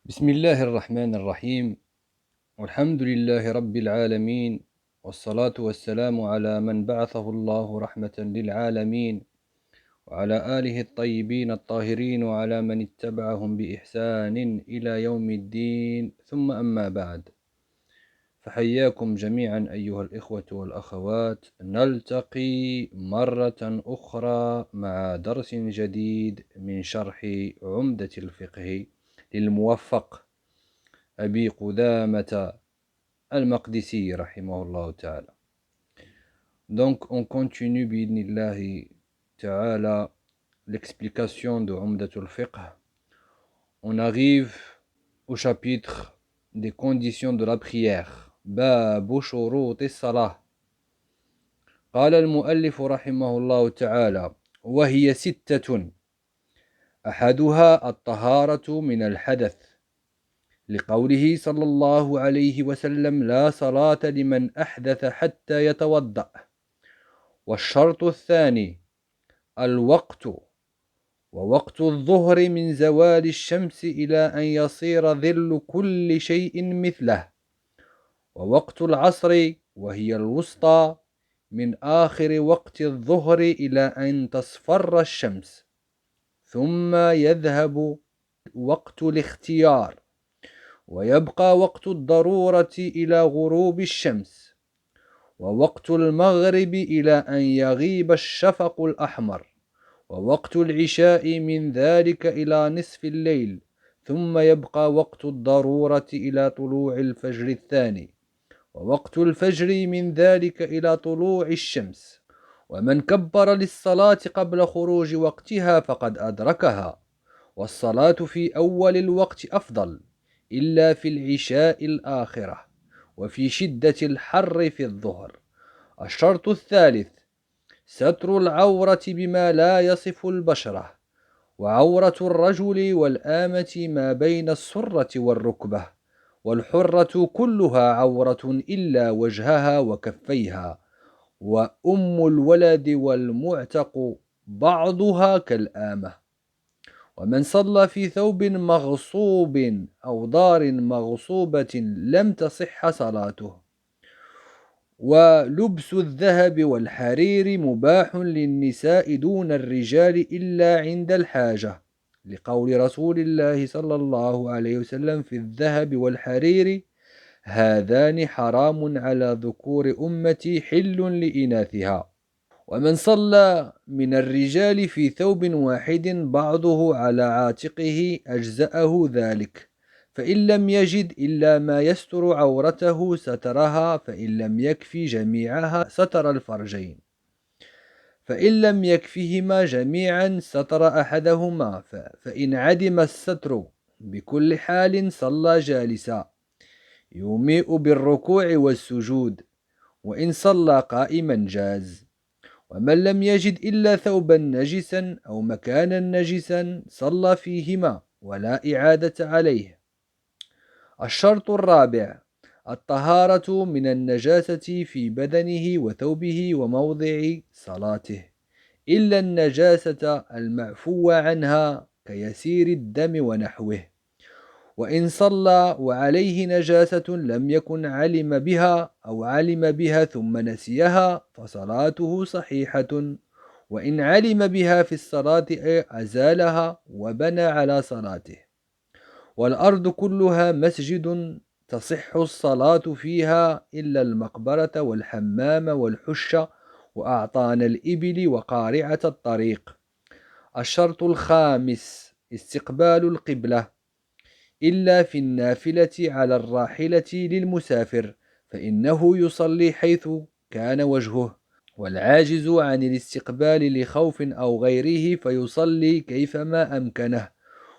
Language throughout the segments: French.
بسم الله الرحمن الرحيم، والحمد لله رب العالمين، والصلاة والسلام على من بعثه الله رحمة للعالمين، وعلى آله الطيبين الطاهرين، وعلى من اتبعهم بإحسان إلى يوم الدين، ثم أما بعد، فحياكم جميعا أيها الإخوة والأخوات. نلتقي مرة أخرى مع درس جديد من شرح عمدة الفقه للموفق أبي قدامة المقدسي رحمه الله تعالى. Donc on continue bi'idhnillahi ta'ala l'explication de Umdatul Fiqh. On arrive au chapitre des conditions de la prière. باب شروط الصلاة. قال المؤلف رحمه الله تعالى: وهي ستة، أحدها الطهارة من الحدث، لقوله صلى الله عليه وسلم: لا صلاة لمن أحدث حتى يتوضأ. والشرط الثاني الوقت، ووقت الظهر من زوال الشمس إلى أن يصير ظل كل شيء مثله. ووقت العصر وهي الوسطى من آخر وقت الظهر إلى أن تصفر الشمس، ثم يذهب وقت الاختيار، ويبقى وقت الضرورة إلى غروب الشمس، ووقت المغرب إلى أن يغيب الشفق الأحمر، ووقت العشاء من ذلك إلى نصف الليل، ثم يبقى وقت الضرورة إلى طلوع الفجر الثاني، ووقت الفجر من ذلك إلى طلوع الشمس. ومن كبر للصلاة قبل خروج وقتها فقد أدركها، والصلاة في أول الوقت أفضل، إلا في العشاء الآخرة، وفي شدة الحر في الظهر. الشرط الثالث ستر العورة بما لا يصف البشرة، وعورة الرجل والآمة ما بين السرة والركبة، والحرة كلها عورة إلا وجهها وكفيها، وأم الولد والمعتق بعضها كالآمة. ومن صلى في ثوب مغصوب أو دار مغصوبة لم تصح صلاته. ولبس الذهب والحرير مباح للنساء دون الرجال إلا عند الحاجة، لقول رسول الله صلى الله عليه وسلم: في الذهب والحرير هذان حرام على ذكور أمتي حل لإناثها. ومن صلى من الرجال في ثوب واحد بعضه على عاتقه أجزأه ذلك، فإن لم يجد إلا ما يستر عورته سترها، فإن لم يكفي جميعها ستر الفرجين، فإن لم يكفهما جميعا ستر أحدهما، فإن عدم الستر بكل حال صلى جالسا يومئ بالركوع والسجود، وإن صلى قائما جاز. ومن لم يجد إلا ثوبا نجسا أو مكانا نجسا صلى فيهما ولا إعادة عليه. الشرط الرابع الطهارة من النجاسة في بدنه وثوبه وموضع صلاته، إلا النجاسة المعفو عنها كيسير الدم ونحوه. وإن صلى وعليه نجاسة لم يكن علم بها أو علم بها ثم نسيها فصلاته صحيحة، وإن علم بها في الصلاة أزالها وبنى على صلاته. والأرض كلها مسجد تصح الصلاة فيها إلا المقبرة والحمام والحش وأعطان الإبل وقارعة الطريق. الشرط الخامس استقبال القبلة، إلا في النافلة على الراحلة للمسافر، فإنه يصلي حيث كان وجهه، والعاجز عن الاستقبال لخوف أو غيره فيصلي كيفما أمكنه.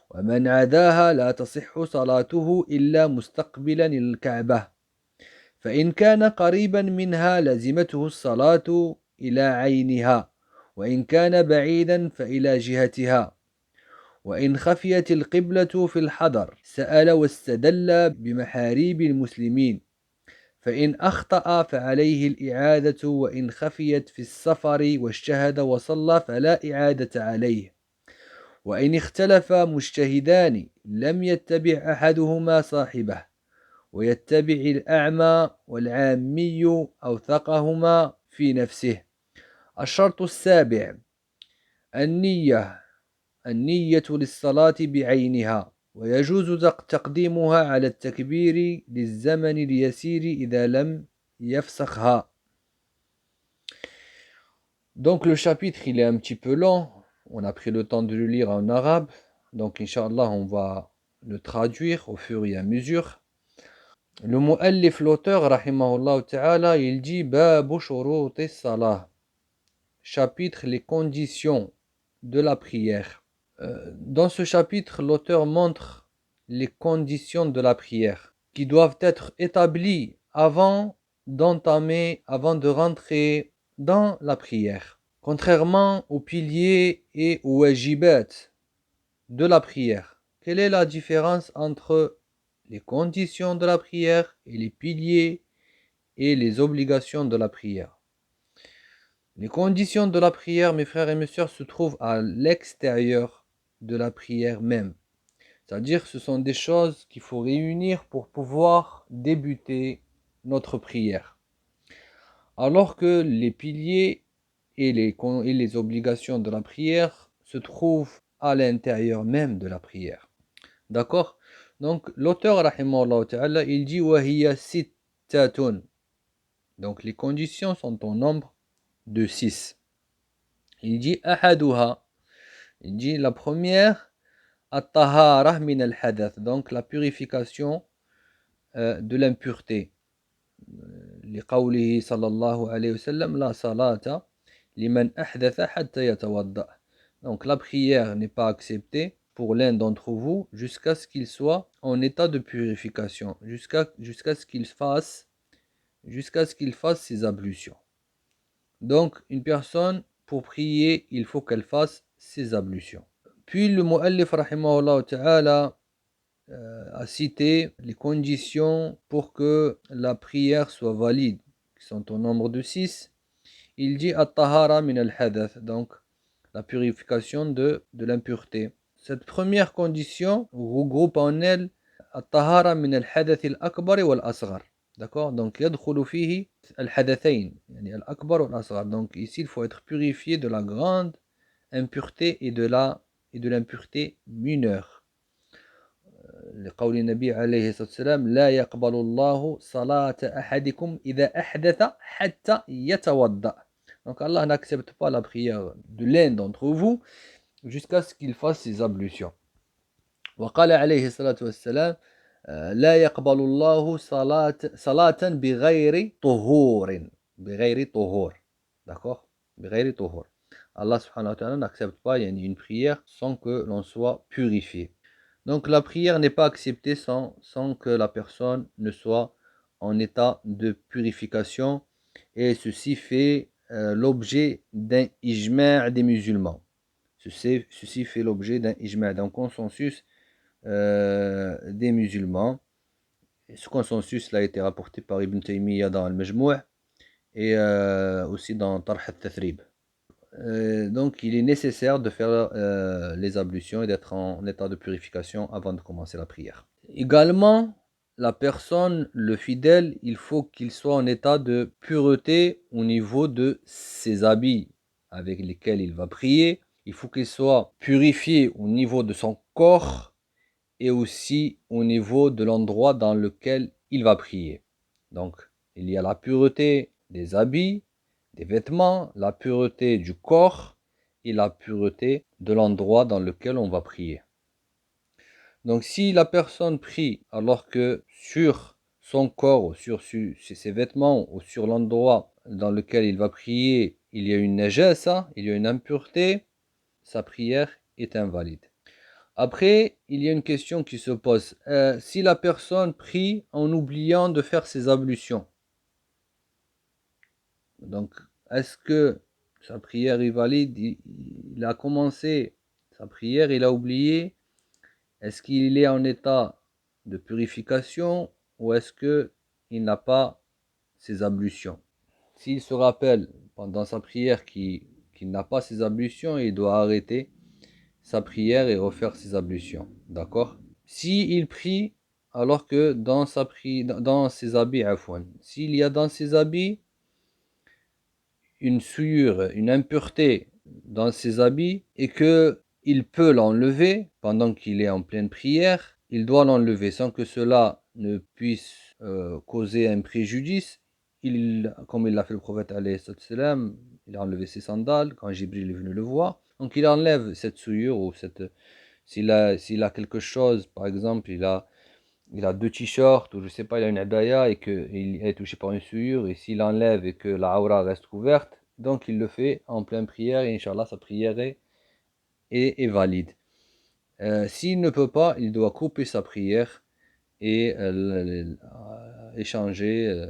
ومن عداها لا تصح صلاته إلا مستقبلا الكعبة، فإن كان قريبا منها لزمته الصلاة إلى عينها، وإن كان بعيدا فإلى جهتها. وإن خفيت القبلة في الحضر سأل واستدل بمحاريب المسلمين، فإن أخطأ فعليه الإعادة، وإن خفيت في السفر واجتهد وصلى فلا إعادة عليه. وإن اختلف مجتهدان لم يتبع أحدهما صاحبه ويتبع الأعمى والعامي أوثقهما في نفسه. الشرط السابع النية للصلاة بعينها، ويجوز تقديمها على التكبير للزمن اليسير إذا لم يفسخها. Donc le chapitre il est un petit peu long, on a pris le temps de le lire en arabe, donc Inch'Allah on va le traduire au fur et à mesure. Le mu'allif, l'auteur, rahimahullah ta'ala, il dit Babu shuruti salah, chapitre les conditions de la prière. Dans ce chapitre, l'auteur montre les conditions de la prière qui doivent être établies avant de rentrer dans la prière. Contrairement aux piliers et aux wajibat de la prière, quelle est la différence entre les conditions de la prière et les piliers et les obligations de la prière? Les conditions de la prière, mes frères et mes sœurs, se trouvent à l'extérieur de la prière même. C'est-à-dire ce sont des choses qu'il faut réunir pour pouvoir débuter notre prière. Alors que les piliers et les obligations de la prière se trouvent à l'intérieur même de la prière. D'accord? Donc l'auteur, rahimahullah ta'ala, il dit وَهِيَ سِتَّةٌ. Donc les conditions sont au nombre de 6. Il dit أحدها. Il dit la première الطهارة من الحدث, donc la purification de l'impureté. لقوله صلى الله عليه وسلم لا صلاة لمن أحدث حتى يتوضأ. Donc la prière n'est pas acceptée pour l'un d'entre vous jusqu'à ce qu'il soit en état de purification, jusqu'à ce qu'il fasse ses ablutions. Donc une personne, pour prier, il faut qu'elle fasse ses ablutions. Puis le mu'allif rahimahullah ta'ala a cité les conditions pour que la prière soit valide, qui sont au nombre de 6. Il dit at-tahara min al-hadath, donc la purification de l'impureté. Cette première condition regroupe en elle at-tahara min al-hadath al-akbar wal-asghar. D'accord? Donc yadkhulu fihi al-hadathayn, yani al-akbar wal-asghar. Donc ici il faut être purifié de la grande impureté et de l'impureté mineure. لقول النبي عليه الصلاة والسلام لا يقبل الله صلاة أحدكم إذا أحدث حتى يتوضأ. Donc Allah n'accepte pas la prière de l'un d'entre vous jusqu'à ce qu'il fasse ses ablutions. وقال عليه الصلاة والسلام لا يقبل الله صلاة بغير طهور. D'accord? بغير طهور. Allah subhanahu wa ta'ala n'accepte pas une prière sans que l'on soit purifié. Donc la prière n'est pas acceptée sans que la personne ne soit en état de purification, et ceci fait l'objet d'un ijma' des musulmans. Ceci fait l'objet d'un ijma', d'un consensus des musulmans. Et ce consensus a été rapporté par Ibn Taymiyyah dans Al-Majmou' et aussi dans Tarh al-Tathrib. Donc il est nécessaire de faire les ablutions et d'être en état de purification avant de commencer la prière. Également, la personne, le fidèle, il faut qu'il soit en état de pureté au niveau de ses habits avec lesquels il va prier. Il faut qu'il soit purifié au niveau de son corps et aussi au niveau de l'endroit dans lequel il va prier. Donc, il y a la pureté des habits, des vêtements, la pureté du corps et la pureté de l'endroit dans lequel on va prier. Donc si la personne prie alors que sur son corps ou sur ses vêtements ou sur l'endroit dans lequel il va prier, il y a une najasa, il y a une impureté, sa prière est invalide. Après, il y a une question qui se pose. Si la personne prie en oubliant de faire ses ablutions, donc est-ce que sa prière est valide? Il a commencé sa prière, il a oublié. Est-ce qu'il est en état de purification ou est-ce qu'il n'a pas ses ablutions? S'il se rappelle pendant sa prière qu'il n'a pas ses ablutions, il doit arrêter sa prière et refaire ses ablutions. D'accord? s'il prie alors que dans ses habits, s'il y a dans ses habits une souillure, une impureté dans ses habits et que il peut l'enlever pendant qu'il est en pleine prière, il doit l'enlever sans que cela ne puisse causer un préjudice. Comme il l'a fait le prophète alayhi salam, il a enlevé ses sandales quand Jibril est venu le voir. Donc il enlève cette souillure ou s'il a quelque chose, par exemple, il a deux t-shirts ou je sais pas, il a une abaya et qu'il est touché par une souillure et s'il enlève et que la aura reste couverte, donc il le fait en pleine prière et Inch'Allah sa prière est valide. S'il ne peut pas, il doit couper sa prière et échanger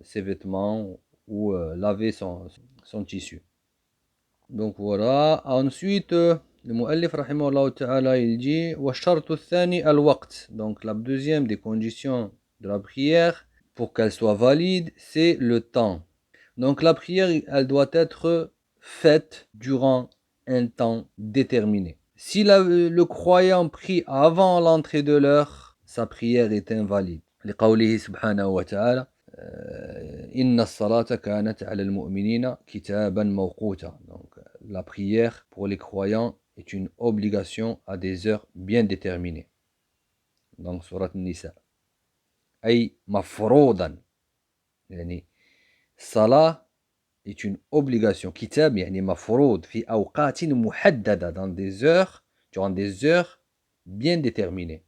ses vêtements ou laver son tissu. Donc voilà. Ensuite, le mu'allif rahimahullah ta'ala il dit وَالشَّرْطُ الثَّانِي الْوَقْت. Donc la deuxième des conditions de la prière pour qu'elle soit valide, c'est le temps. Donc la prière, elle doit être faite durant un temps déterminé. Si le croyant prie avant l'entrée de l'heure, sa prière est invalide. لقوله سبحانه وتعالى إن الصلاة كانت على المؤمنين كتابا موقوتا. Donc la prière pour les croyants est une obligation à des heures bien déterminées. Donc surat Nisa. أي مفروضا. يعني الصلاة est une obligation. Kitab يعني مفروض في أوقات محددة durant des heures bien déterminées.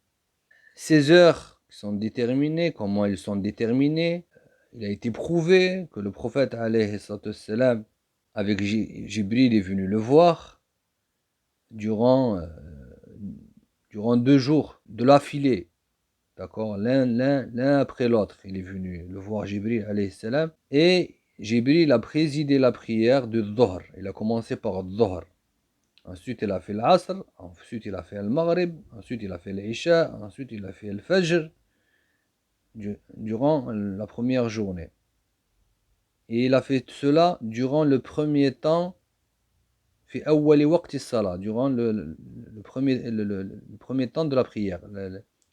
Ces heures sont déterminées, comment elles sont déterminées? Il a été prouvé que le prophète alayhi salam, avec Jibril est venu le voir durant 2 jours de l'affilée. D'accord, l'un après l'autre, il est venu le voir Jibril alayhi salam et Jibril a présidé la prière du Dhuhr. Il a commencé par le Dhuhr. Ensuite, il a fait l'Asr, ensuite il a fait le Maghrib, ensuite il a fait l'Isha, ensuite il a fait le Fajr durant la première journée. Et il a fait cela durant le premier temps, durant le premier temps de la prière,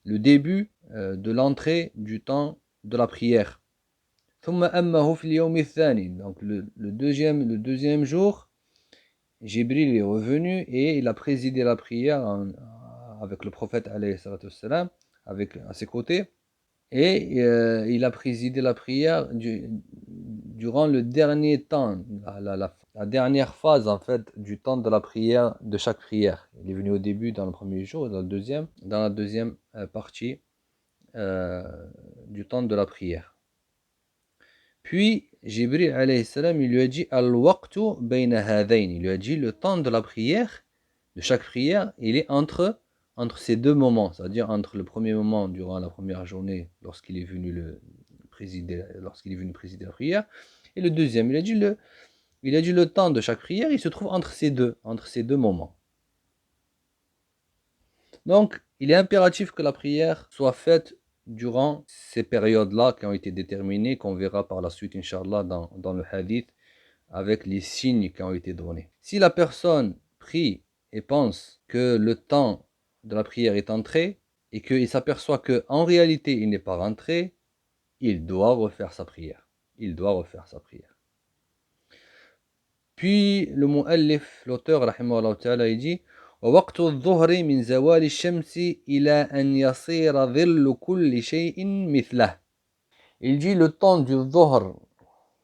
le début de l'entrée du temps de la prière. Donc le deuxième jour, Jibril est revenu et il a présidé la prière avec le prophète alayhi salatu wassalam, à ses côtés. Et il a présidé la prière durant le dernier temps, la dernière phase en fait du temps de la prière, de chaque prière. Il est venu au début dans le premier jour, dans la deuxième partie du temps de la prière. Puis Jibril alayhi salam, il lui a dit al-waqtu bayna hadayn. Il lui a dit le temps de la prière, de chaque prière, il est entre ces deux moments, c'est-à-dire entre le premier moment durant la première journée lorsqu'il est venu présider la prière et le deuxième. Il a dit le temps de chaque prière, il se trouve entre ces deux moments. Donc, il est impératif que la prière soit faite durant ces périodes-là qui ont été déterminées, qu'on verra par la suite, Inch'Allah, dans le hadith, avec les signes qui ont été donnés. Si la personne prie et pense que le temps de la prière est entré, et qu'il s'aperçoit qu'en réalité il n'est pas rentré, il doit refaire sa prière. Puis le mu'allif, l'auteur, rahimahullah ta'ala, il dit ووقت الظهر من زوال الشمس إلى أن يصير ظل كل شيء مثله. Il dit le temps du dhuhr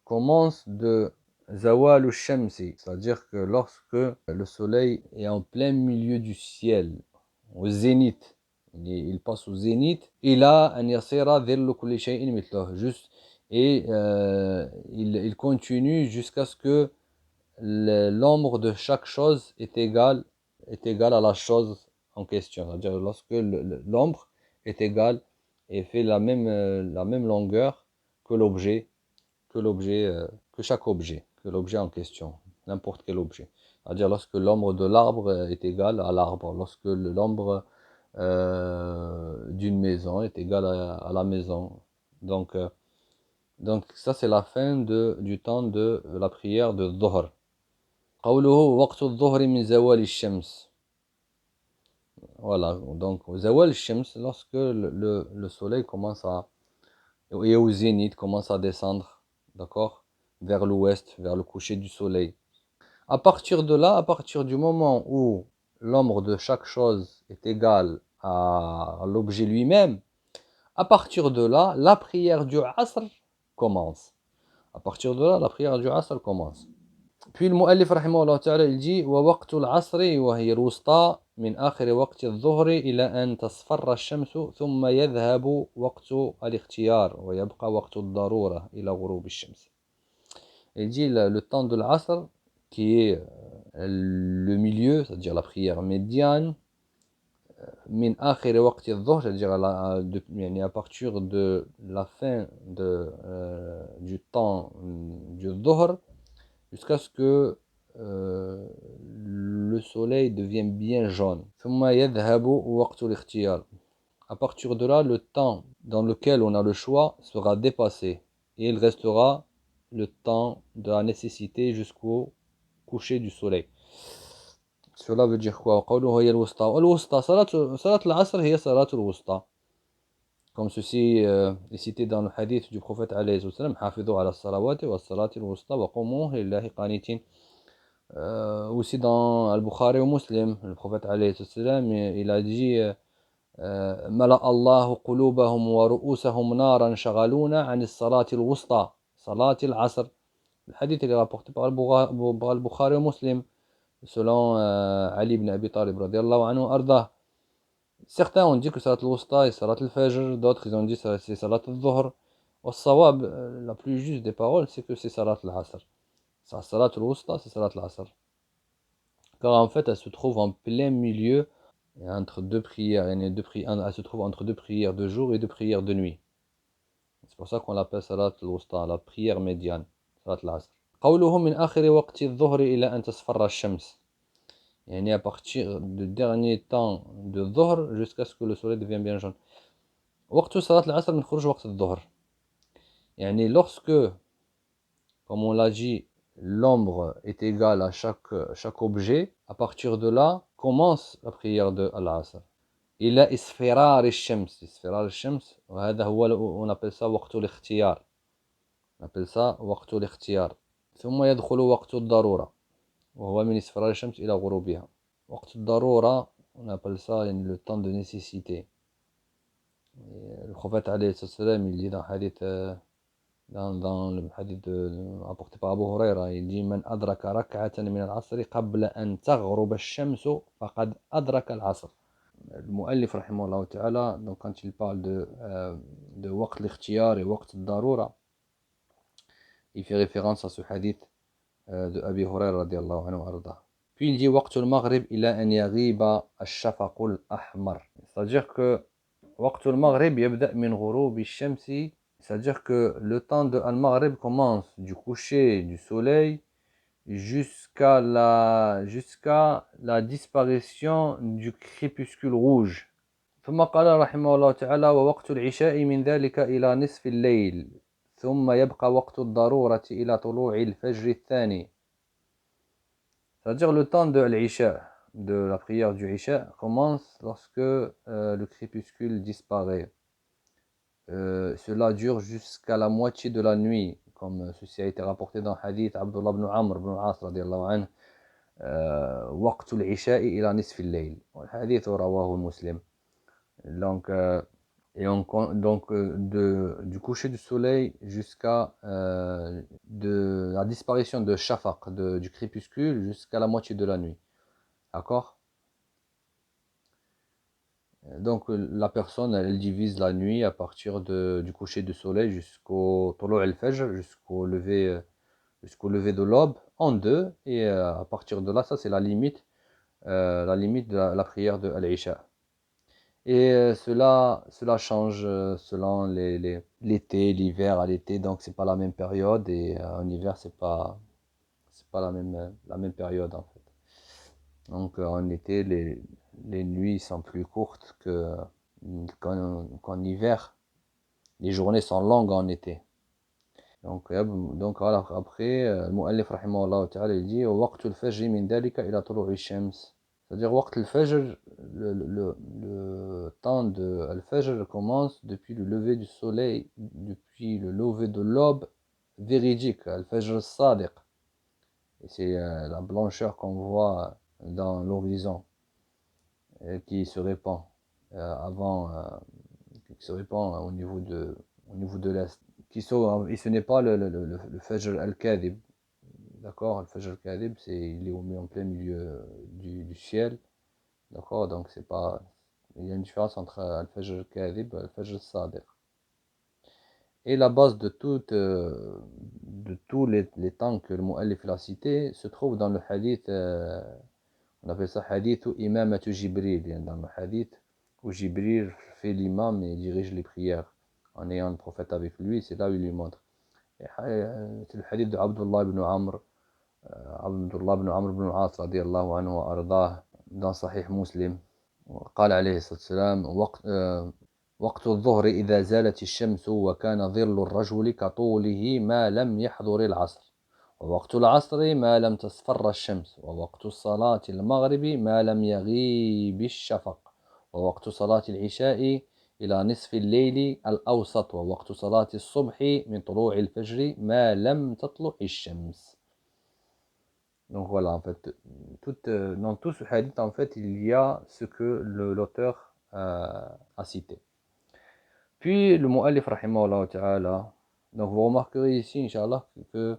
commence de zawal al-shamsi, c'est-à-dire que lorsque le soleil est en plein milieu du ciel, au zénith, il passe au zénith, ila an yasira dhillu kulli shay'in mithluhu, juste, et il continue jusqu'à ce que l'ombre de chaque chose est égale à la chose en question, c'est-à-dire lorsque l'ombre est égale et fait la même longueur que l'objet, que chaque objet, que l'objet en question, n'importe quel objet. C'est-à-dire lorsque l'ombre de l'arbre est égale à l'arbre, lorsque l'ombre d'une maison est égale à la maison. Donc ça c'est la fin du temps de la prière de Dhuhr. قوله وقت الظهر من زوال الشمس. Voilà, donc zawal shams, lorsque le soleil commence à, et au zénith, commence à descendre, d'accord, vers l'ouest, vers le coucher du soleil. À partir de là, à partir du moment où l'ombre de chaque chose est égale à l'objet lui-même, à partir de là, la prière du Asr commence. À partir de là, la prière du Asr commence. Puis le mu'allif rahimahullah ta'ala, il dit ووقت العصر وهي الوسطى من آخر وقت الظهر إلى أن تصفر الشمس ثم يذهب وقت الاختيار ويبقى وقت الضرورة إلى غروب الشمس. Il dit le temps de l'Asr qui est le milieu, c'est-à-dire la prière médiane, min akhir waqti dhuhr, c'est-à-dire à partir de la fin du temps du dhuhr, jusqu'à ce que le soleil devienne bien jaune. ثم يذهب وقت الاختيار. À partir de là, le temps dans lequel on a le choix sera dépassé et il restera le temps de la nécessité jusqu'au coucher du soleil. Cela veut dire quoi? قوله هي الوسطى. الوسطى صلاة العصر هي صلاة الوسطى. Comme ceci est cité dans le hadith du prophète alayhi wa sallam, حافظوا على الصلوات والصلاة الوسطى وقوموا لله قانتين. Aussi dans Al-Bukhari ou Muslim, le prophète alayhi wa sallam, il a dit ملأ الله قلوبهم ورؤوسهم نارا شغلونا عن الصلاة الوسطى صلاة العصر. Le hadith est rapporté par Al-Bukhari ou Muslim selon Ali ibn Abi Talib radiallahu anhu ardah. Certains ont dit que Salat al-Wusta est Salat al-Fajr, d'autres ils ont dit que c'est Salat al-Dhuhr. Au sawab, la plus juste des paroles, c'est que c'est Salat al-Asr. Salat al-Wusta, c'est Salat al-Asr. Car en fait, elle se trouve en plein milieu entre deux prières. Elle se trouve entre deux prières de jour et deux prières de nuit. C'est pour ça qu'on l'appelle Salat al-Wusta, la prière médiane, Salat al-Asr. قوله من آخر وقت الظهر إلى أن تصفر الشمس. يعني à partir du dernier temps de Dhuhr jusqu'à ce que le soleil devienne bien jaune. وقت صلاة العصر من خروج وقت الظهر. يعني lorsque, comme on l'a dit, l'ombre est égale à chaque objet, à partir de là commence la prière de Al-Asr. إلى إصفرار الشمس. إصفرار الشمس وهذا هو on appelle ça وقت الاختيار. On appelle ça وقت الاختيار. ثم يدخل وقت الضرورة وهو من إصفرار الشمس إلى غروبها. وقت الضرورة, on appelle ça le temps de nécessité. Et le prophète alayhi salam, il dit dans le hadith rapporté par Abu Huraira, il dit Man adraka rak'atan min al-asri qabla an taghrub ash-shamsu faqad adraka al-asr. Le mu'allif rahimahullah ta'ala, donc quand il parle de waqt l'ikhtiyar et waqt al-darura, il fait référence à ce hadith de Abi Huraira radiallahu anhu arda. Puis il dit وقت المغرب إلى أن يغيب الشفق الأحمر. C'est-à-dire que وقت المغرب يبدأ من غروب الشمس. C'est-à-dire que le temps de Al-Maghrib commence du coucher du soleil jusqu'à la disparition du crépuscule rouge. ثم قال رحمه الله تعالى ووقت العشاء من ذلك إلى نصف الليل ثم يبقى وقت الضرورة إلى طلوع الفجر الثاني. C'est-à-dire le temps de l'Isha, de la prière du Isha, commence lorsque le crépuscule disparaît. Cela dure jusqu'à la moitié de la nuit, comme ceci a été rapporté dans le hadith Abdullah ibn Amr ibn al-As radiallahu anhu. وقت العشاء إلى نصف الليل. والحديث رواه مسلم. Donc, du coucher du soleil jusqu'à de la disparition de Shafaq, du crépuscule, jusqu'à la moitié de la nuit. D'accord? Donc la personne, elle divise la nuit à partir du coucher du soleil jusqu'au Tulu' al-Fajr, jusqu'au lever de l'aube, en deux. Et à partir de là, ça c'est la limite de la prière de Al-Isha. Et cela change selon l'été, l'hiver à l'été, donc c'est pas la même période, et en hiver c'est pas la même période en fait. Donc en été les nuits sont plus courtes qu'en hiver. Les journées sont longues en été. Donc voilà, après le mu'allif rahimahullah ta'ala il dit وقت الفجر من ذلك إلى طلوع الشمس. C'est-à-dire, waqt al-fajr, le temps de al-fajr commence depuis le lever du soleil, depuis le lever de l'aube véridique, al-fajr al-sadiq. Et c'est la blancheur qu'on voit dans l'horizon qui se répand avant, qui se répand au niveau de l'est. Et ce n'est pas le fajr al-kadhib. D'accord, al-fajr al-kadhib, il est en plein milieu du ciel. D'accord, donc c'est pas. Il y a une différence entre al-fajr al-kadhib et al-fajr al-sadiq. Et la base de tous les temps que le mu'allif a cité se trouve dans le hadith, on appelle ça hadith imamatu Jibril, dans le hadith où Jibril fait l'imam et dirige les prières en ayant le prophète avec lui, c'est là où il lui montre. C'est le hadith de Abdullah ibn Amr, Abdullah ibn Amr ibn al-As radiallahu anhu wa ardah, dans Sahih Muslim. قال عليه الصلاة والسلام وقت الظهر إذا زالت الشمس وكان ظل الرجل كطوله ما لم يحضر العصر ووقت العصر ما لم تصفر الشمس ووقت الصلاة المغرب ما لم يغيب الشفق ووقت صلاة العشاء إلى نصف الليل الأوسط ووقت صلاة الصبح من طلوع الفجر ما لم تطلع الشمس. Donc voilà, en fait, dans tout ce hadith, en fait, il y a ce que l'auteur a cité. Puis le mu'allif rahimahullah ta'ala, donc vous remarquerez ici, Inch'Allah, que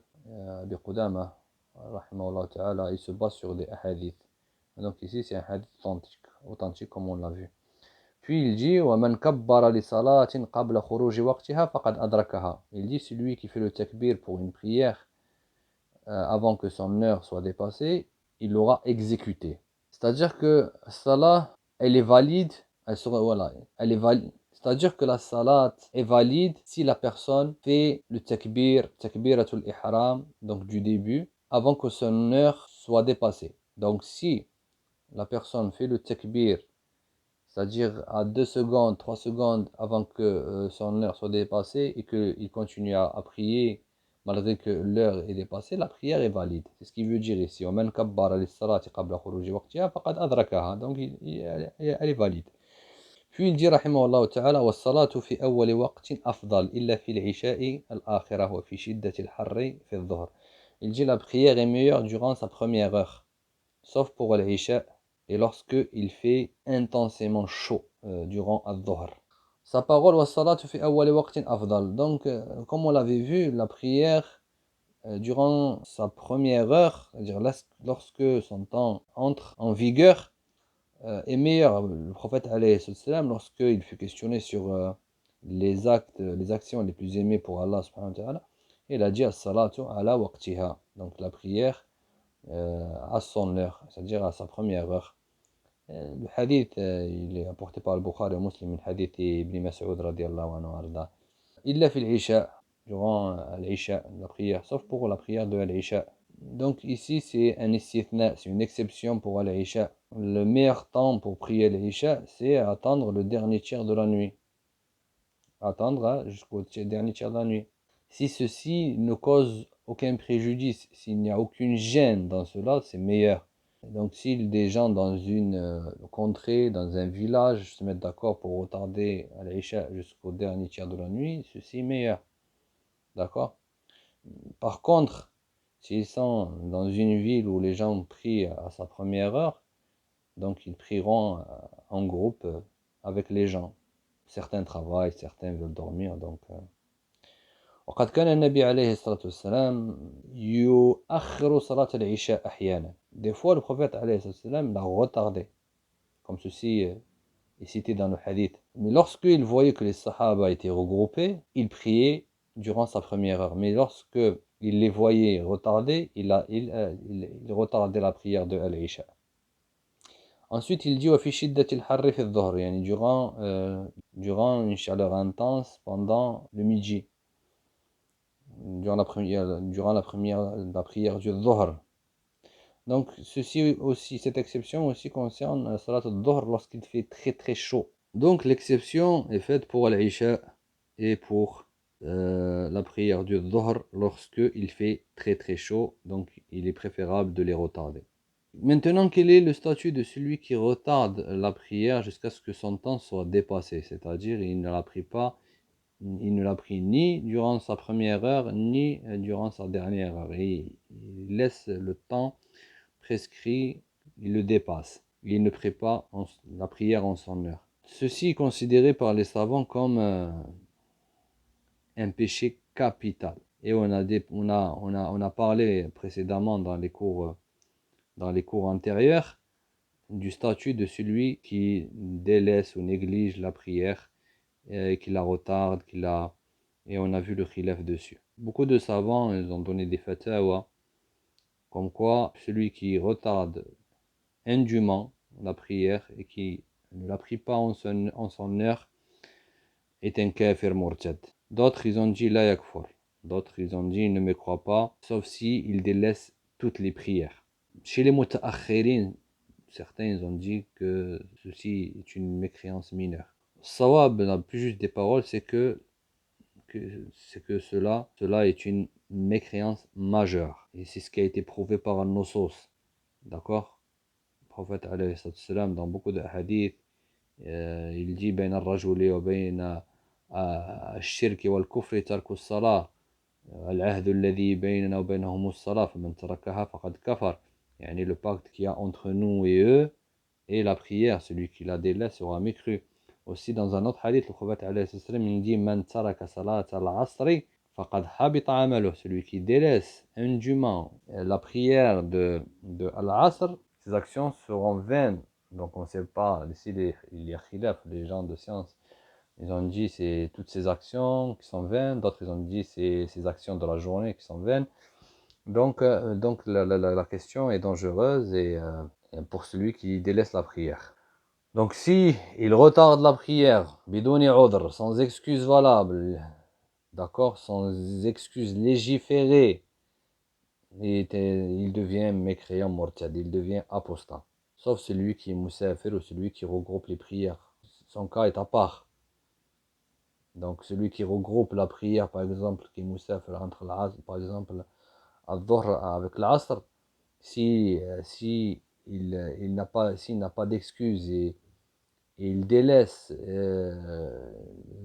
Abi Qudama rahimahullah ta'ala, il se base sur des hadiths. Donc ici, c'est un hadith authentique comme on l'a vu. Puis il dit وَمَنْ كَبَّرَ لِصَلَاةٍ قَبْلَ خُرُوجِ وَقْتِهَا فَقَدْ أَدْرَكَهَا. Il dit celui qui fait le takbir pour une prière avant que son heure soit dépassée, il l'aura exécuté. C'est-à-dire que salat, elle est valide, voilà, elle est valide. C'est-à-dire que la salat est valide si la personne fait le takbiratul ihram, donc du début, avant que son heure soit dépassée. Donc si la personne fait le takbir, c'est-à-dire à 2 secondes, 3 secondes avant que son heure soit dépassée et qu'il continue à prier malgré que l'heure est dépassée, la prière est valide. C'est ce qu'il veut dire ici. Donc elle est valide. Puis il dit رحمه الله تعالى والصلاة في أول وقت أفضل إلا في العشاء الآخرة وفي شدة الحر في الظهر. Il dit la prière est meilleure durant sa première heure, sauf pour l'Isha et lorsque il fait intensément chaud durant al-Dhuhr. Sa parole والصلاة في أول وقت أفضل. Donc comme on l'avait vu, la prière durant sa première heure, c'est-à-dire lorsque son temps entre en vigueur, est meilleur. Le prophète alayhi salam, lorsqu'il fut questionné sur les actions les plus aimées pour Allah subhanahu wa ta'ala, il a dit as-salatu ala waqtiha, donc la prière à son heure, c'est-à-dire à sa première heure. Le hadith, il est apporté par le Bukhari et Muslim, le hadith Ibn Mas'ud radiallahu anhu arda. Illa fil isha, durant l'isha, la prière, sauf pour la prière de l'isha. Donc ici c'est un istithna, c'est une exception pour l'isha. Le meilleur temps pour prier l'isha, c'est attendre le dernier tiers de la nuit. Attendre jusqu'au dernier tiers de la nuit. Si ceci ne cause aucun préjudice, s'il n'y a aucune gêne dans cela, c'est meilleur. Donc si des gens dans une contrée, dans un village, se mettent d'accord pour retarder l'isha jusqu'au dernier tiers de la nuit, ceci est meilleur. D'accord? Par contre, s'ils sont dans une ville où les gens prient à sa première heure, donc ils prieront en groupe avec les gens. Certains travaillent, certains veulent dormir, donc... وقد كان النبي عليه الصلاة والسلام يؤخر صلاة العشاء أحيانا. Des fois, le prophète عليه الصلاة والسلام l'a retardé, comme ceci est cité dans le hadith. Mais lorsqu'il voyait que les sahaba étaient regroupés, il priait durant sa première heure. Mais lorsque il les voyait retardés, il retardait la prière de al-Isha. Ensuite, il dit وفي شدة الحر في الظهر, يعني durant une chaleur intense pendant le midi, durant la prière du dhuhr. Donc ceci aussi, cette exception aussi concerne la salat al-dhuhr lorsqu'il fait très très chaud. Donc l'exception est faite pour l'Isha et pour la prière du dhuhr lorsque il fait très très chaud, donc il est préférable de les retarder. Maintenant, quel est le statut de celui qui retarde la prière jusqu'à ce que son temps soit dépassé? C'est-à-dire, il ne l'a pris pas, il ne l'a pris ni durant sa première heure, ni durant sa dernière heure. Et il laisse le temps prescrit, il le dépasse. Il ne prie pas la prière en son heure. Ceci est considéré par les savants comme un péché capital. Et on a parlé précédemment dans les cours antérieurs du statut de celui qui délaisse ou néglige la prière, et qui la retarde, et on a vu le khilaf dessus. Beaucoup de savants ils ont donné des fatwas comme quoi celui qui retarde indûment la prière et qui ne la prie pas en son heure est un kafir murtad. D'autres ils ont dit la yakfur. D'autres ils ont dit il ne me croit pas, sauf si il délaisse toutes les prières. Chez les mutaakhirin, certains ils ont dit que ceci est une mécréance mineure. Sawab, la plus juste des paroles, c'est que cela est une mécréance majeure. Et c'est ce qui a été prouvé par An-Nusus. D'accord? Le prophète alayhi salam, dans beaucoup de hadiths, il dit بين الرجل وبين الشرك والكفر ترك الصلاة العهد الذي بيننا وبينهم الصلاة فمن تركها فقد كفر. يعني le pacte qu'il y a entre nous et eux et la prière, celui qui la délaisse sera mécru. Aussi dans un autre hadith, le prophète alayhi salam il dit Man taraka salat al-asri faqad habita amaluh. Celui qui délaisse indûment la prière de al-asr, ses actions seront vaines. Donc on ne sait pas, ici il y a khilaf, les gens de science, ils ont dit c'est toutes ces actions qui sont vaines, d'autres ils ont dit c'est ces actions de la journée qui sont vaines. Donc la question est dangereuse et pour celui qui délaisse la prière. Donc si il retarde la prière, bidouni udr, sans excuse valable, d'accord, sans excuse légiférée, il devient mécréant murtad, il devient apostat. Sauf celui qui est musafir ou celui qui regroupe les prières. Son cas est à part. Donc celui qui regroupe la prière, par exemple, qui est musafir entre l'asr, par exemple, al-dhuhr avec l'asr, si il n'a pas, s'il n'a pas d'excuse et il délaisse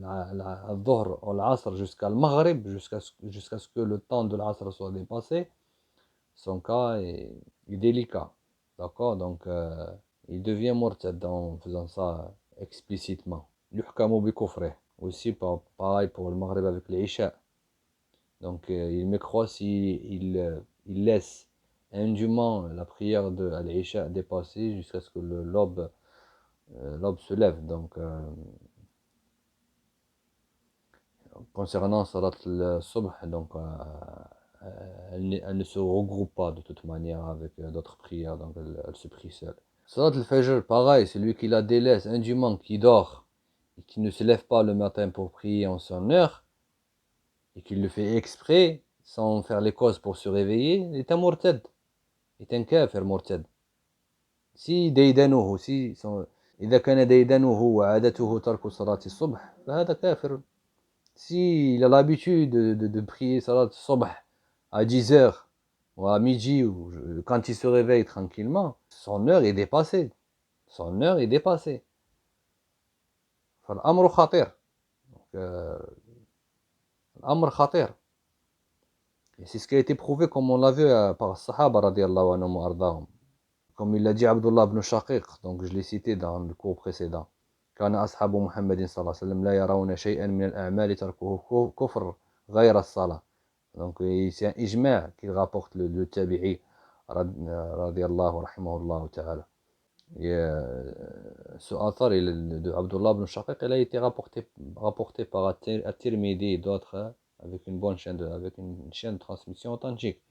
al-dhuhr ou l'asr jusqu'à al-maghrib, jusqu'à ce que le temps de l'asr soit dépassé, son cas est délicat. D'accord? Donc, il devient murtad en faisant ça explicitement. Yuhkamu bi kufrih. Aussi, pareil pour le maghrib avec l'isha. Donc, il me croit si il laisse indûment la prière de l'isha dépasser jusqu'à ce que l'aube se lève. Donc, concernant salat al-subh, donc, elle ne se regroupe pas de toute manière avec d'autres prières, donc elle se prie seule. Salat al-fajr, pareil, celui qui la délaisse indûment, qui dort, et qui ne se lève pas le matin pour prier en son heure, et qui le fait exprès, sans faire les causes pour se réveiller, est un murtad, est un kafir murtad. Si ديدنه إذا كان ديدنه وعادته ترك صلاة الصبح فهذا كافر. Si il a l'habitude de prier salat subh à 10 h ou à midi ou quand il se réveille tranquillement, son heure est dépassée. Son heure est dépassée. فالأمر خطير. الأمر خطير. Et c'est ce qui a été prouvé comme on l'a vu par Sahaba radiallahu anhum wa ardahum. Comme il l'a dit Abdullah ibn Shaqiq, donc je l'ai cité dans le cours précédent. كان أصحاب محمد صلى الله عليه وسلم لا يرون شيئا من الأعمال تركه كفر غير الصلاة. Donc c'est un ijma' qu'il rapporte le tabi'i radiallahu rahimahullah ta'ala. Et ce athar de Abdullah ibn Shaqiq, il a été rapporté par At-Tirmidhi et d'autres avec une bonne chaîne avec une chaîne de transmission authentique.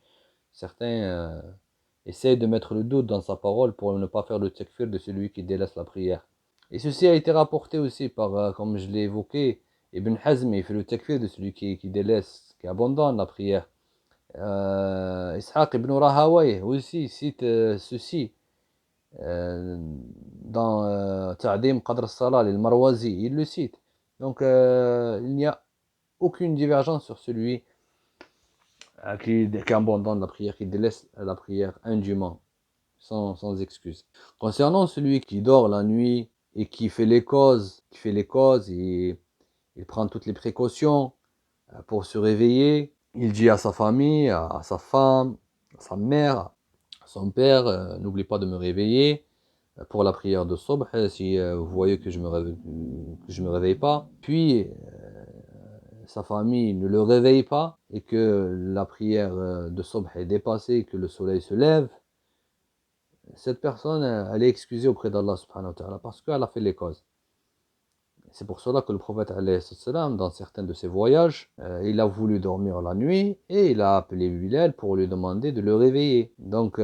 Certains essayent de mettre le doute dans sa parole pour ne pas faire le takfir de celui qui délaisse la prière. Et ceci a été rapporté aussi par, comme je l'ai évoqué, Ibn Hazm, il fait le takfir de celui qui délaisse, qui abandonne la prière. Ishaq ibn Rahawayh aussi cite ceci dans Ta'dim Qadr al-Salah, al-Marwazi, il le cite. Donc il n'y a aucune divergence sur celui qui abandonne la prière, qui délaisse la prière indûment. sans excuse. Concernant celui qui dort la nuit et qui fait les causes, et il prend toutes les précautions pour se réveiller, il dit à sa famille, à sa femme, à sa mère, à son père, n'oublie pas de me réveiller pour la prière de Subh si vous voyez que je me réveille pas. Puis sa famille ne le réveille pas et que la prière de Subh est dépassée et que le soleil se lève, cette personne, elle est excusée auprès d'Allah subhanahu wa ta'ala parce qu'elle a fait les causes. C'est pour cela que le prophète, dans certains de ses voyages, il a voulu dormir la nuit et il a appelé Bilal pour lui demander de le réveiller. Donc,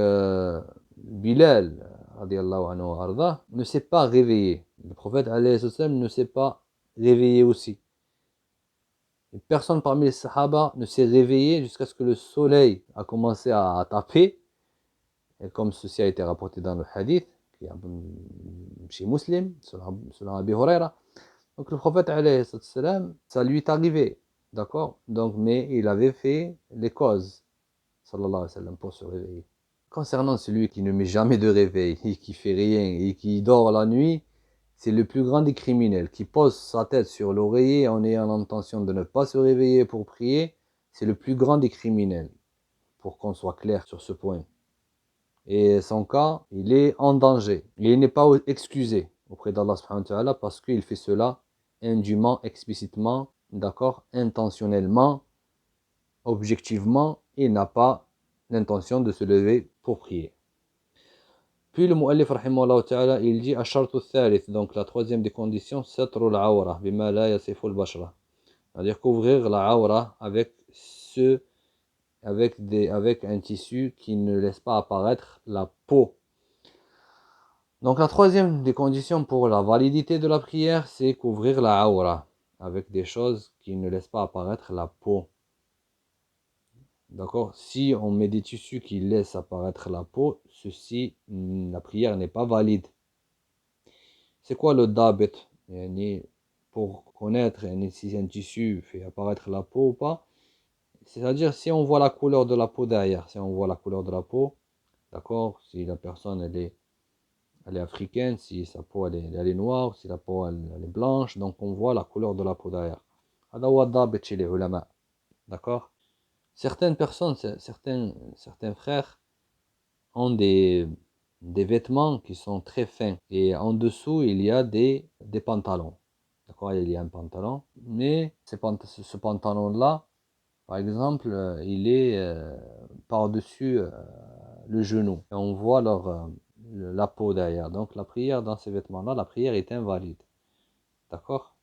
Bilal, radiallahu anhu arda, ne s'est pas réveillé. Le prophète, ne s'est pas réveillé aussi. Et personne parmi les sahaba ne s'est réveillé jusqu'à ce que le soleil a commencé à taper. Et comme ceci a été rapporté dans le hadith, qui est chez Muslim, selon Abi Huraira. Donc le prophète, ça lui est arrivé, d'accord? Donc, mais il avait fait les causes, sallallahu alayhi wa sallam, pour se réveiller. Concernant celui qui ne met jamais de réveil, et qui fait rien, et qui dort la nuit, c'est le plus grand des criminels, qui pose sa tête sur l'oreiller en ayant l'intention de ne pas se réveiller pour prier, c'est le plus grand des criminels, pour qu'on soit clair sur ce point. Et son cas, il est en danger. Et il n'est pas excusé auprès d'Allah subhanahu wa ta'ala parce qu'il fait cela indûment, explicitement, d'accord, intentionnellement, objectivement, il n'a pas l'intention de se lever pour prier. Puis le mu'allif rahimahullah ta'ala, il dit ashartu thalith, donc la troisième des conditions, satru al-awra bima la yasifu al-bashra. C'est-à-dire couvrir la awra avec un tissu qui ne laisse pas apparaître la peau. Donc la troisième des conditions pour la validité de la prière, c'est couvrir la awra avec des choses qui ne laissent pas apparaître la peau. D'accord? Si on met des tissus qui laissent apparaître la peau, la prière n'est pas valide. C'est quoi le dabit? Pour connaître si un tissu fait apparaître la peau ou pas, c'est-à-dire si on voit la couleur de la peau derrière, si on voit la couleur de la peau, d'accord? Si la personne elle est africaine, si sa peau elle est noire, si la peau elle est blanche, donc on voit la couleur de la peau derrière. Chez les ulama. D'accord? Certaines personnes, certains frères ont des vêtements qui sont très fins et en dessous il y a des pantalons. D'accord? Il y a un pantalon, mais ce pantalon-là, par exemple, il est par-dessus le genou et on voit la peau derrière. Donc la prière dans ces vêtements-là, la prière est invalide. D'accord?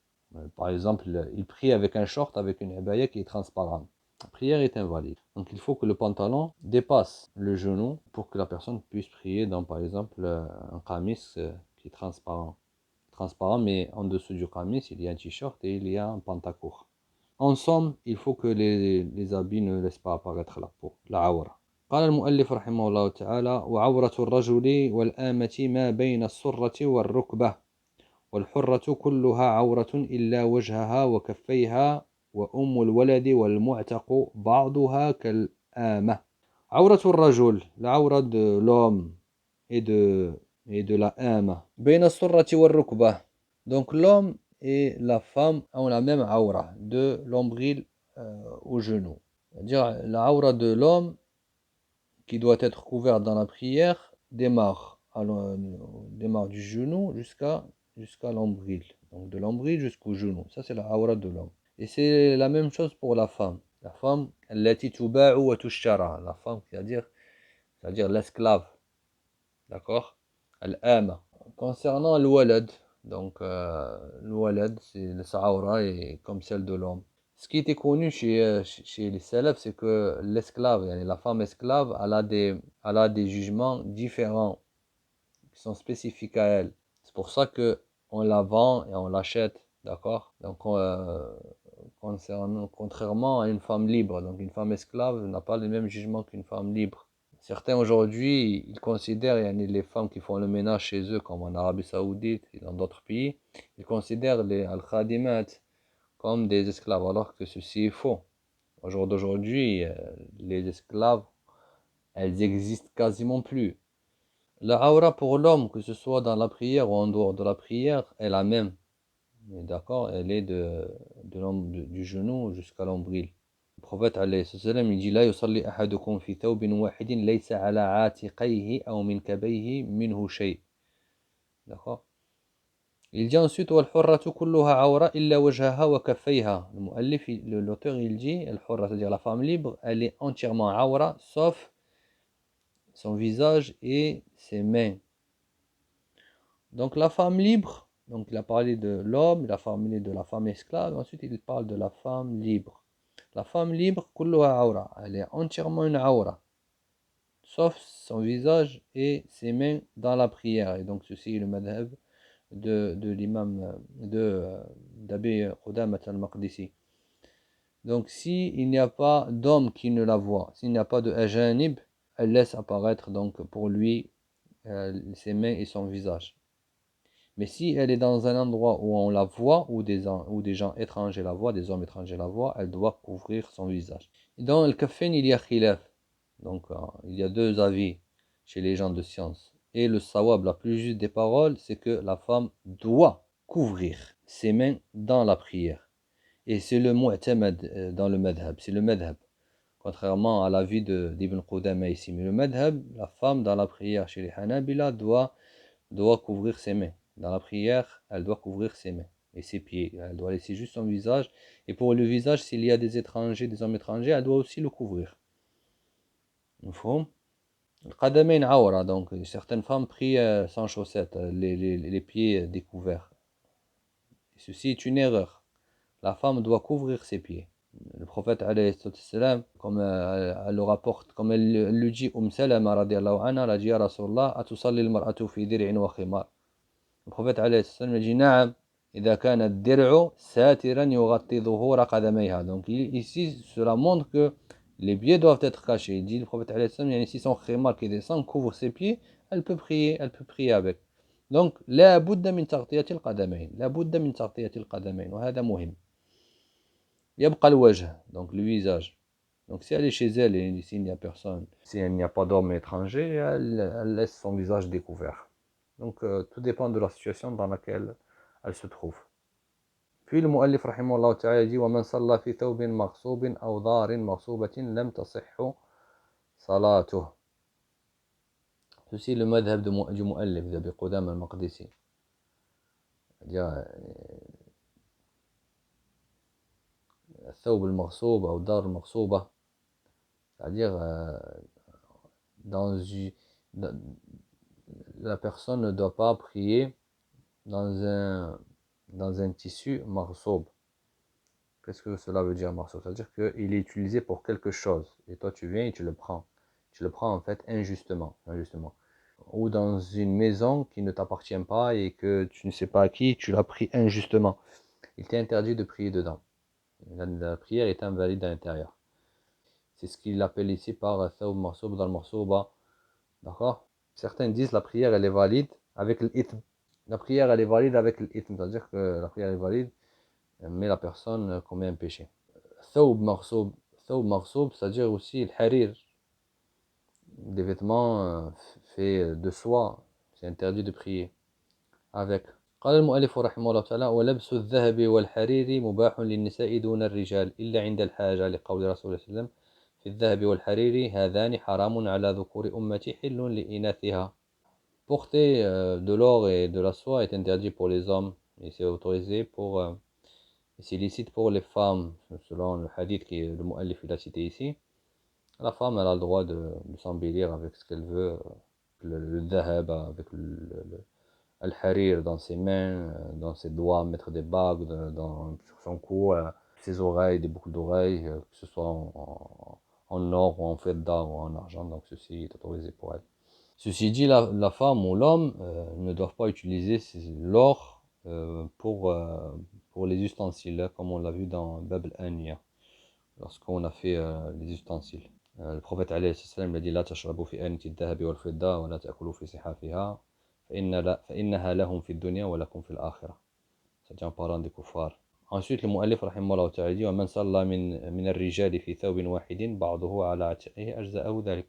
Par exemple, il prie avec un short, avec une abaya qui est transparente. La prière est invalide. Donc il faut que le pantalon dépasse le genou pour que la personne puisse prier dans, par exemple, un qamis qui est transparent. Transparent, mais en dessous du qamis, il y a un t-shirt et il y a un pantacourt. En somme, il faut que les habits ne laissent pas apparaître la peau, la awra. قال المؤلف رحمه الله تعالى وعورة الرجل والآمة ما بين السرة والركبة والحرة كلها عورة إلا وجهها وكفيها وأم الولد والمعتق بعضها كالآمة. عورة الرجل, la عورة de l'homme et de la آمة. بين السرة والركبة. Donc l'homme et la femme ont la même aura, de l'ombril au genou. C'est-à-dire la aura de l'homme qui doit être couverte dans la prière démarre du genou jusqu'à l'ombril. Donc de l'ombril jusqu'au genou. Ça c'est la aura de l'homme. Et c'est la même chose pour la femme. La femme, التي تباع وتشترى. La femme, c'est-à-dire l'esclave. D'accord? Al-ama. Concernant le walad, donc le walad, sa aura est comme celle de l'homme. Ce qui était connu chez les salafs, c'est que l'esclave, la femme esclave, elle a des jugements différents qui sont spécifiques à elle. C'est pour ça que on la vend et on l'achète, d'accord? Donc contrairement à une femme libre, donc une femme esclave n'a pas le même jugement qu'une femme libre. Certains aujourd'hui, ils considèrent les femmes qui font le ménage chez eux, comme en Arabie Saoudite et dans d'autres pays, ils considèrent les al-khadimat comme des esclaves, alors que ceci est faux. Au jour d'aujourd'hui, les esclaves, elles existent quasiment plus. La aura pour l'homme, que ce soit dans la prière ou en dehors de la prière, est la même. D'accord? Elle est du genou jusqu'à l'ombril. Le prophète alayhi salam, il dit لا يصلي أحدكم في ثوب واحد ليس على عاتقيه أو منكبيه منه شيء. D'accord? Il dit ensuite والحرة كلها عورة إلا وجهها وكفيها. L'auteur il dit الحرة, c'est-à-dire la femme libre, elle est entièrement awra sauf son visage et ses mains. Donc la femme libre, donc il a parlé de l'homme, il a parlé de la femme esclave, ensuite il parle de la femme libre. La femme libre, كلها عورة, elle est entièrement une awra, sauf son visage et ses mains dans la prière. Et donc ceci est le madhab de l'imam d'Abi Qudamah al-Maqdisi. Donc s'il n'y a pas d'homme qui ne la voit, s'il n'y a pas de ajanib, elle laisse apparaître donc pour lui ses mains et son visage. Mais si elle est dans un endroit où on la voit, où des gens étrangers la voient, des hommes étrangers la voient, elle doit couvrir son visage. Et dans le kafin, il y a khilaf. Donc il y a deux avis chez les gens de science. Et le sawab, la plus juste des paroles, c'est que la femme doit couvrir ses mains dans la prière. Et c'est le mu'tamad dans le madhab, c'est le madhab. Contrairement à l'avis d'Ibn Qudama ici. Mais le madhab, la femme dans la prière chez les Hanabila doit couvrir ses mains. Dans la prière, elle doit couvrir ses mains et ses pieds. Elle doit laisser juste son visage. Et pour le visage, s'il y a des étrangers, des hommes étrangers, elle doit aussi le couvrir. Le qadamain awra, donc certaines femmes prient sans chaussettes, les pieds découverts. Et ceci est une erreur. La femme doit couvrir ses pieds. Le prophète, comme elle le rapporte, comme elle le dit, Salama radiallahu anha, elle a dit à Rasulallah, Atusalli al-mar'atu fi dir'in wa khimar. Le prophète a dit نعم إذا كان الدرع ساترا يغطي ظهور قدميها. Donc ici cela montre que les pieds doivent être cachés. Il dit le prophète si son khimar qui descend couvre ses pieds, elle peut prier avec. Donc لا بد من تغطية القدمين, لا بد من تغطية القدمين وهذا مهم. يبقى الوجه, donc le visage. Donc si elle est chez elle et s'il n'y a personne, si il n'y a pas d'homme étranger, elle laisse son visage découvert. Donc tout dépend de la situation dans laquelle elle se trouve. Puis le muallif rahimahullah ta'ala dit ومن صلى في ثوب مغصوب أو ضار مغصوبة لم تصح صلاته. Ceci est le madhab du muallif d'Abi Qudamah al-Maqdisi. C'est-à-dire الثوب المغصوب أو الدار المغصوبة, c'est-à-dire la personne ne doit pas prier dans un tissu marsoub. Qu'est-ce que cela veut dire marsoub? C'est-à-dire qu'il est utilisé pour quelque chose et toi tu viens et tu le prends. Tu le prends en fait injustement. Ou dans une maison qui ne t'appartient pas et que tu ne sais pas à qui, tu l'as pris injustement. Il t'est interdit de prier dedans. La prière est invalide à l'intérieur. C'est ce qu'il appelle ici par thawb marsoub dans le marsouba. D'accord? Certains disent la prière elle est valide avec l'ithм. La prière elle est valide avec l'ithm, c'est-à-dire que la prière est valide, mais la personne commet un péché. Thawb marsoub, c'est-à-dire aussi le harir, des vêtements faits de soie, c'est interdit de prier avec. قال المؤلف رحمه الله تعالى ولبس الذهب والحرير مباح للنساء دون الرجال إلا عند الحاجة لقول رسول الله صلى الله عليه وسلم في الذهب والحرير هذان حرام على ذكور أمتي حل لإناثها. Porter de l'or et de la soie est interdit pour les hommes et c'est autorisé c'est licite pour les femmes selon le hadith que le muallif a cité ici. La femme elle a le droit de s'embellir avec ce qu'elle veut, le dhahab avec le harir dans ses mains, dans ses doigts, mettre des bagues sur son cou, ses oreilles, des boucles d'oreilles, que ce soit en or ou en fedda ou en argent, donc ceci est autorisé pour elle. Ceci dit, la femme ou l'homme ne doivent pas utiliser l'or pour les ustensiles, comme on l'a vu dans Bab al-Aniya, lorsqu'on a fait les ustensiles. Le prophète alayhi salam a dit لا تشربوا في آنية الذهب والفضة ولا تأكلوا في صحافها فإنها لهم في الدنيا ولكم في الآخرة. C'est-à-dire en parlant des kuffars. Ensuite, le muallif rahimahullah ta'ala dit ومن صلى من الرجال في ثوب واحد بعضه على عاتقه أجزأه ذلك.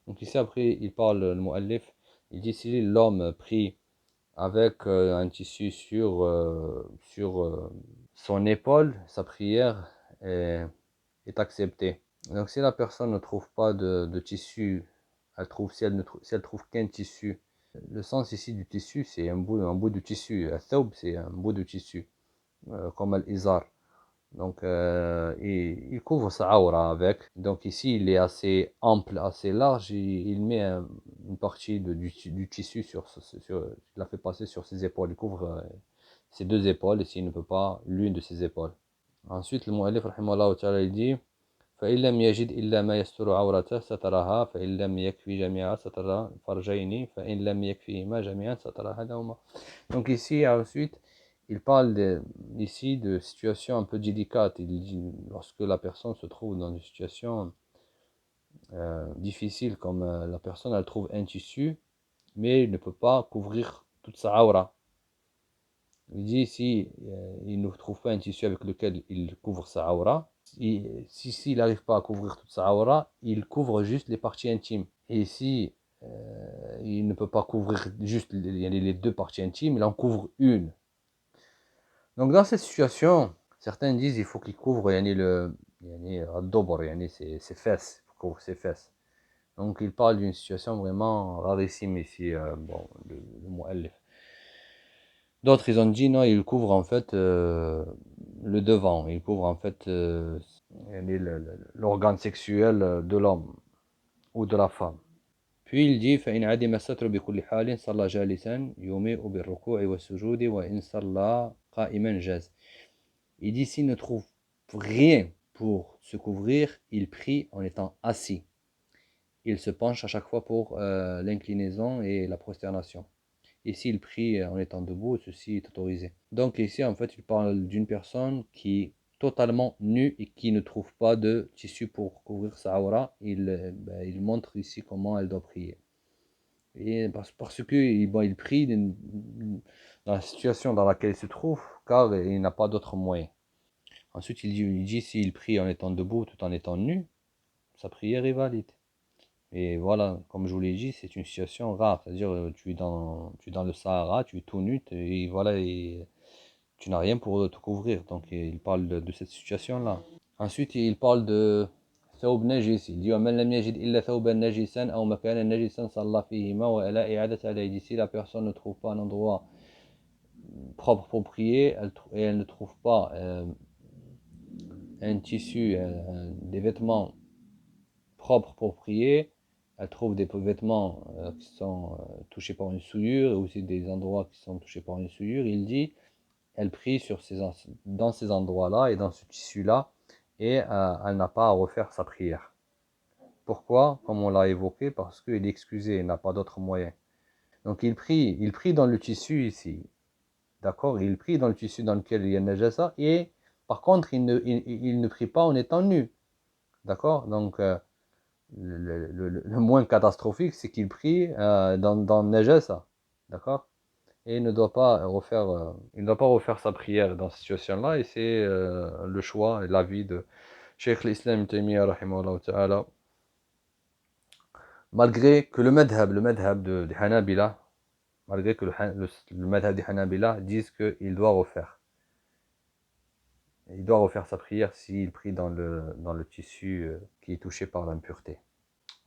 Donc ici après il parle le muallif Il dit si l'homme prie avec un tissu sur son épaule, sa prière est acceptée. Donc si la personne ne trouve pas de tissu, si elle trouve qu'un tissu, le sens ici du tissu, c'est un bout de tissu. Al-thawb, c'est un bout de tissu, comme al-izar. Donc, il couvre sa aura avec. Donc ici, il est assez ample, assez large. Il met une partie du tissu il la fait passer sur ses épaules. Il couvre ses deux épaules, et s'il ne peut pas, l'une de ses épaules. Ensuite, le mu'allif, rahimahullah ta'ala, il dit فإن لم يجد إلا ما يستر عورته سترها فإن لم يكفي جميعا ستر الفرجين فإن لم يكفيهما جميعا سترها لهما. Donc ici, ensuite, il parle ici de situations un peu délicates. Il dit, lorsque la personne se trouve dans une situation difficile, comme la personne elle trouve un tissu, mais il ne peut pas couvrir toute sa aura. Il dit si il ne trouve pas un tissu avec lequel il couvre sa aura, s'il n'arrive pas à couvrir toute sa aura, il couvre juste les parties intimes. Et si il ne peut pas couvrir juste les deux parties intimes, il en couvre une. Donc dans cette situation, certains disent il faut qu'il couvre ses fesses, il couvre ses fesses. Donc il parle d'une situation vraiment rarissime ici, le mu'allif. D'autres ils ont dit non, il couvre en fait le devant, il couvre en fait l'organe sexuel de l'homme ou de la femme. Puis il dit فإن عدم الستر بكل حال صلى جالسا يومئ بالركوع والسجود وإن صلى قائما جاز. Il dit s'il ne trouve rien pour se couvrir, il prie en étant assis. Il se penche à chaque fois pour l'inclinaison et la prosternation. Et s'il prie en étant debout, ceci est autorisé. Donc ici, en fait, il parle d'une personne qui est totalement nue et qui ne trouve pas de tissu pour couvrir sa aura. Il montre ici comment elle doit prier. Et parce que il prie dans la situation dans laquelle il se trouve, car il n'a pas d'autre moyen. Ensuite, il dit s'il prie en étant debout tout en étant nu, sa prière est valide. Et voilà, comme je vous l'ai dit, c'est une situation rare. C'est-à-dire, tu es dans le Sahara, tu es tout nu, et voilà, et tu n'as rien pour te couvrir. Donc, il parle de cette situation-là. Ensuite, il parle de ثوب نجس. Il dit ومن لم يجد إلا ثوبا نجسا أو مكانا نجسا صلى فيهما ولا إعادة عليه. Si la personne ne trouve pas un endroit propre pour prier, et elle ne trouve pas un tissu, des vêtements propres pour prier, elle trouve des vêtements qui sont touchés par une souillure, et aussi des endroits qui sont touchés par une souillure. Il dit, elle prie dans ces endroits-là et dans ce tissu-là, et elle n'a pas à refaire sa prière. Pourquoi? Comme on l'a évoqué, parce qu'il est excusé, il n'a pas d'autre moyen. Donc il prie dans le tissu ici, d'accord? Il prie dans le tissu dans lequel il y a najasa, et par contre il ne prie pas en étant nu, d'accord? Donc le moins catastrophique, c'est qu'il prie dans najasa, d'accord? Et il ne doit pas refaire sa prière dans cette situation-là, et c'est le choix et l'avis de Cheikh l'Islam Ibn Taymiyyah rahimahullah ta'ala. Malgré que le madhab des Hanabila, malgré que le madhab des Hanabila disent qu'il doit refaire. Il doit refaire sa prière s'il prie dans le tissu qui est touché par l'impureté.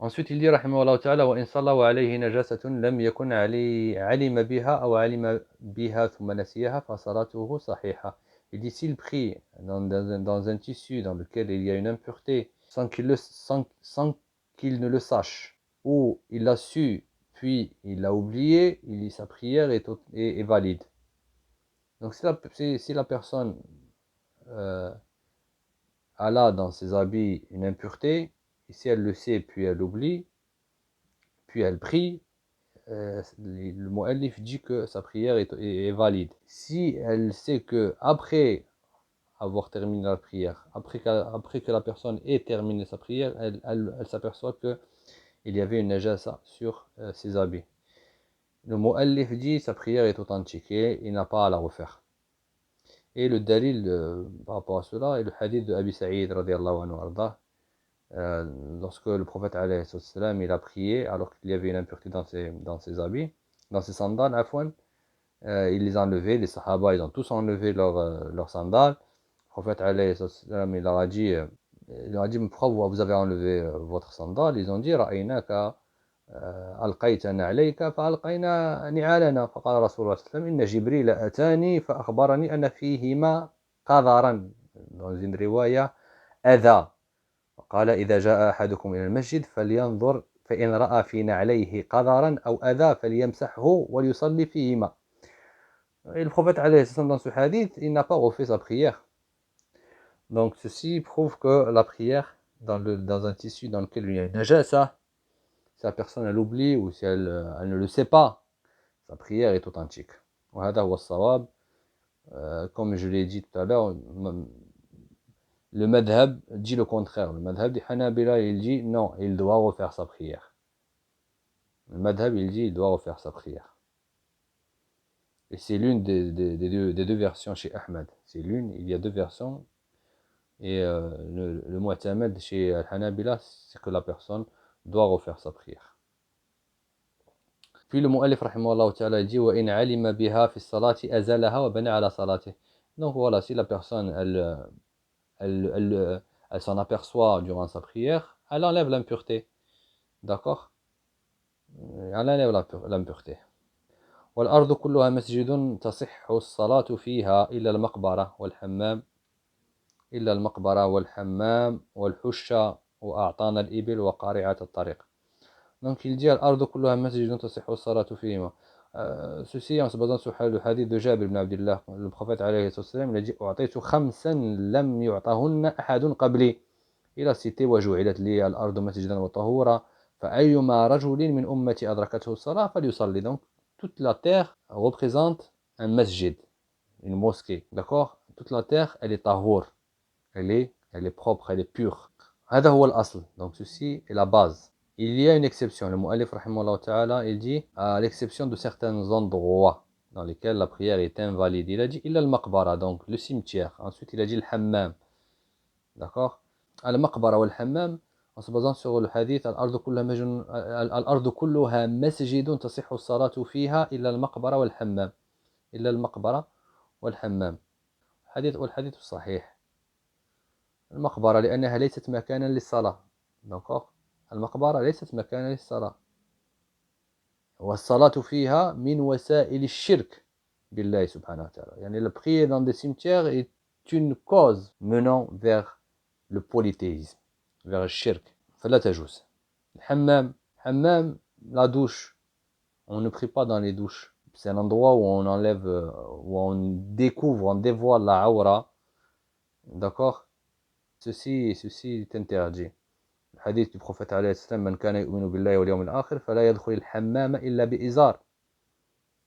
Ensuite, il dit rahimahullah ta'ala wa in salla wa alayhi najasatun lam yakun alima biha aw alima biha thumma nasiyaha fa salatuhu sahiha. Il dit s'il prie dans un tissu dans lequel il y a une impureté sans qu'il ne le sache, ou il l'a su puis il l'a oublié, sa prière est valide. Donc si la personne a là dans ses habits une impureté, et si elle le sait puis elle l'oublie, puis elle prie, le mu'allif dit que sa prière est valide. Si elle sait que après avoir terminé la prière, après que la personne ait terminé sa prière, elle s'aperçoit qu'il y avait une najasa sur ses habits. Le mu'allif dit sa prière est authentique et il n'a pas à la refaire. Et le dalil par rapport à cela est le hadith de Abi Saïd radiallahu anhu arda, lorsque le prophète alayhi salam, il a prié, alors qu'il y avait une impureté dans ses habits, dans ses sandales, afwan, il les a enlevés, les sahaba, ils ont tous enlevé leurs sandales. Le prophète alayhi salam, il leur a dit, pourquoi vous avez enlevé votre sandale? Ils ont dit, ra'aynaka ألقيت نعليك فألقينا نعالنا فقال رسول الله صلى الله عليه وسلم إن جبريل أتاني فأخبرني أن فيهما قذرا dans une رواية أذى قال إذا جاء أحدكم إلى المسجد فلينظر فإن رأى في نعليه قذرا أو أذى فليمسحه وليصلي فيهما. Et le prophète alayhi salam dans ce hadith, il n'a pas refait sa prière. Donc ceci prouve que la prière dans un tissu dans lequel il y a une najasa, si la personne elle oublie ou si elle ne le sait pas, sa prière est authentique. وهذا هو الصواب. Comme je l'ai dit tout à l'heure, le madhab dit le contraire. Le madhab des Hanabila, il dit non, il doit refaire sa prière. Le madhab, il dit il doit refaire sa prière. Et c'est l'une des deux versions chez Ahmed. C'est l'une, il y a deux versions. Et le mu'tamad chez Hanabila, c'est que la personne doit refaire sa prière. Puis le mu'allif rahimahullah ta'ala dit wa in alima biha fi salati azalaha wa bana ala salati. Donc voilà, si la personne elle s'en aperçoit durant sa prière, elle enlève l'impureté. D'accord? Elle enlève l'impureté. والأرض كلها مسجد تصح الصلاة فيها إلا المقبرة والحمام والحش وأعطان الإبل وقارعة الطريق. Donc il dit الأرض كلها مسجد تصح الصلاة فيهما. Ceci en se basant sur le hadith de Jabir ibn Abdullah. Le prophète alayhi salam, il a dit أعطيت خمسا لم يعطهن أحد قبلي. Il a cité وجعلت لي الأرض مسجدا وطهورا فأيما رجل من أمتي أدركته الصلاة فليصلي. Donc toute la terre représente un masjid, une mosquée, d'accord? Toute la terre, elle est tahour, elle est propre, elle est pure. هذا هو الأصل. Donc ceci est la base. Il y a une exception. Le mu'allif rahimahullah ta'ala, il dit à l'exception de certains endroits dans lesquels la prière est invalide. Il a dit illa al-maqbara, donc le cimetière. Ensuite il a dit le hammam, d'accord? Al-maqbara wal hammam, en se basant sur le hadith al-ardu kulluha masjidun tasihhu as-salatu fiha illa al-maqbara wal hammam. إلا المقبرة والحمام. والحديث صحيح. المقبرة لأنها ليست مكانا للصلاة. المقبرة ليست مكانا للصلاة. والصلاة فيها من وسائل الشرك بالله سبحانه وتعالى. يعني la prière dans des cimetières est une cause menant vers le polythéisme, vers le shirk. فلا تجوز. الحمام, la douche. On ne prie pas dans les douches. C'est un endroit où on enlève, où on découvre, on dévoile la aura. D'accord? Ceci est interdit. Le hadith du prophète alayhi salam, man kana yu'minu billahi wal yawmil akhir, fala yadkhul al-hammam illa bi izar.